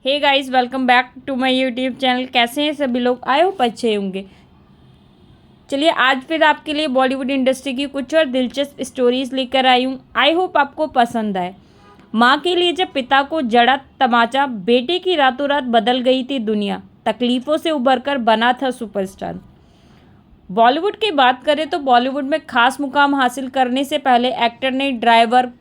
Hey guys, welcome back to my YouTube channel. कैसे हैं सभी लोग? आई होप अच्छे होंगे। चलिए आज फिर आपके लिए बॉलीवुड इंडस्ट्री की कुछ और दिलचस्प स्टोरीज लेकर आई हूँ। आई होप आपको पसंद आए। माँ के लिए जब पिता को जड़ा तमाचा, बेटे की रातों रात बदल गई थी दुनिया। तकलीफों से उबरकर बना था सुपरस्टार। बॉलीवुड की बात करें तो बॉलीवुड में खास मुकाम हासिल करने से पहले एक्टर ने ड्राइवर,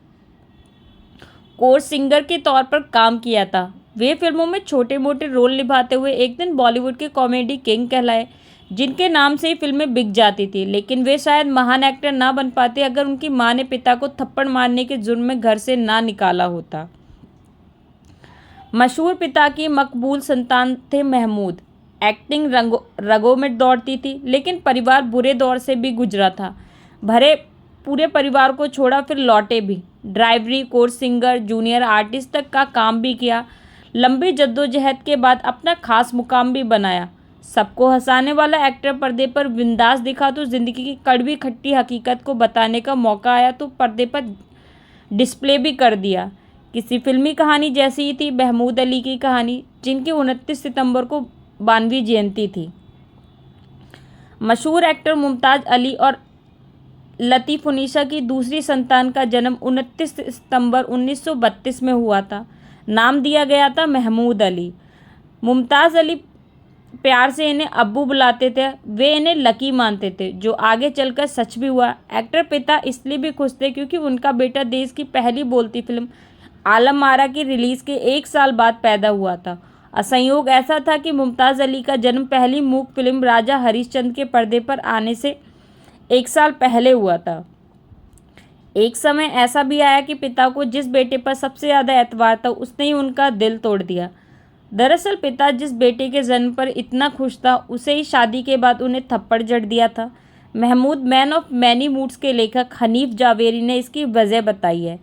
कोर्स सिंगर के तौर पर काम किया था। वे फिल्मों में छोटे मोटे रोल निभाते हुए एक दिन बॉलीवुड के कॉमेडी किंग कहलाए, जिनके नाम से ही फिल्में बिक जाती थी। लेकिन वे शायद महान एक्टर ना बन पाते अगर उनकी मां ने पिता को थप्पड़ मारने के जुर्म में घर से ना निकाला होता। मशहूर पिता की मकबूल संतान थे महमूद। एक्टिंग रगों में दौड़ती थी, लेकिन परिवार बुरे दौर से भी गुजरा था। भरे पूरे परिवार को छोड़ा, फिर लौटे भी। ड्राइवरी, कोर्स सिंगर, जूनियर आर्टिस्ट तक का काम भी किया। लंबी जद्दोजहद के बाद अपना खास मुकाम भी बनाया। सबको हंसाने वाला एक्टर पर्दे पर बिंदास दिखा तो जिंदगी की कड़वी खट्टी हकीकत को बताने का मौका आया तो पर्दे पर डिस्प्ले भी कर दिया। किसी फिल्मी कहानी जैसी ही थी महमूद अली की कहानी, जिनकी 29 सितंबर को 92वीं जयंती थी। मशहूर एक्टर मुमताज़ अली और लतीफ़ुन्निसा की दूसरी संतान का जन्म 29 सितंबर 1932 में हुआ था। नाम दिया गया था महमूद अली। मुमताज़ अली प्यार से इन्हें अब्बू बुलाते थे। वे इन्हें लकी मानते थे, जो आगे चलकर सच भी हुआ। एक्टर पिता इसलिए भी खुश थे क्योंकि उनका बेटा देश की पहली बोलती फिल्म आलम आरा की रिलीज़ के 1 साल बाद पैदा हुआ था। संयोग ऐसा था कि मुमताज़ अली का जन्म पहली मूक फिल्म राजा हरिश्चंद्र के पर्दे पर आने से 1 साल पहले हुआ था। एक समय ऐसा भी आया कि पिता को जिस बेटे पर सबसे ज़्यादा एतबार था, उसने ही उनका दिल तोड़ दिया। दरअसल पिता जिस बेटे के जन्म पर इतना खुश था, उसे ही शादी के बाद उन्हें थप्पड़ जड़ दिया था। Mahmood man of many moods के लेखक हनीफ जावेरी ने इसकी वजह बताई है।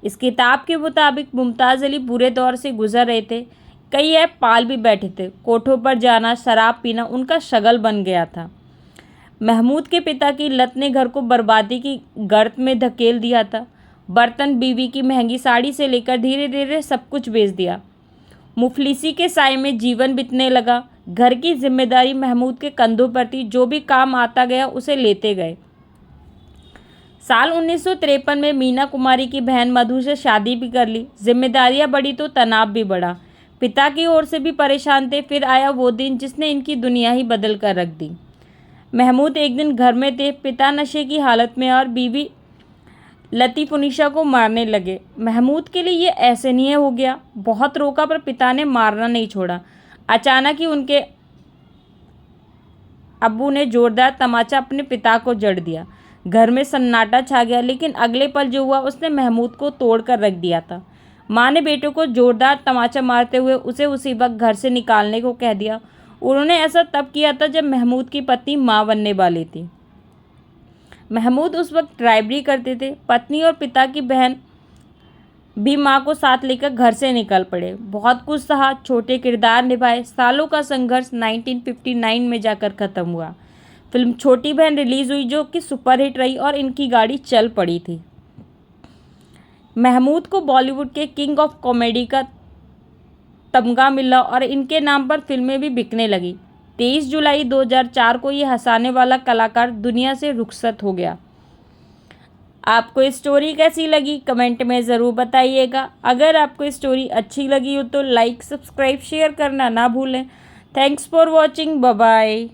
इस किताब के मुताबिक मुमताज़ अली बुरे दौर से गुजर रहे थे। कई ऐप पाल भी बैठे थे। कोठों पर जाना, शराब पीना उनका शगल बन गया था। महमूद के पिता की लत ने घर को बर्बादी की गर्त में धकेल दिया था। बर्तन, बीवी की महंगी साड़ी से लेकर धीरे धीरे सब कुछ बेच दिया। मुफलिसी के साए में जीवन बीतने लगा। घर की जिम्मेदारी महमूद के कंधों पर थी। जो भी काम आता गया उसे लेते गए। साल 1953 में मीना कुमारी की बहन मधु से शादी भी कर ली। जिम्मेदारियां बढ़ी तो तनाव भी बढ़ा। पिता की ओर से भी परेशान थे। फिर आया वो दिन जिसने इनकी दुनिया ही बदल कर रख दी। महमूद एक दिन घर में थे। पिता नशे की हालत में और बीवी लतीफ़ुन्निसा को मारने लगे। महमूद के लिए ये ऐसे नहीं हो गया। बहुत रोका पर पिता ने मारना नहीं छोड़ा। अचानक ही उनके अब्बू ने जोरदार तमाचा अपने पिता को जड़ दिया। घर में सन्नाटा छा गया, लेकिन अगले पल जो हुआ उसने महमूद को तोड़ कर रख दिया था। माँ ने बेटे को जोरदार तमाचा मारते हुए उसे उसी वक्त घर से निकालने को कह दिया। उन्होंने ऐसा तब किया था जब महमूद की पत्नी माँ बनने वाली थी। महमूद उस वक्त ड्राइवरी करते थे। पत्नी और पिता की बहन भी माँ को साथ लेकर घर से निकल पड़े। बहुत कुछ सहा, छोटे किरदार निभाए। सालों का संघर्ष 1959 में जाकर ख़त्म हुआ। फिल्म छोटी बहन रिलीज़ हुई, जो कि सुपरहिट रही और इनकी गाड़ी चल पड़ी थी। महमूद को बॉलीवुड के किंग ऑफ कॉमेडी का तमगा मिला और इनके नाम पर फिल्में भी बिकने लगी। 23 जुलाई 2004 को ये हंसाने वाला कलाकार दुनिया से रुखसत हो गया। आपको स्टोरी कैसी लगी कमेंट में ज़रूर बताइएगा। अगर आपको स्टोरी अच्छी लगी हो तो लाइक, सब्सक्राइब, शेयर करना ना भूलें। Thanks for watching. Bye bye.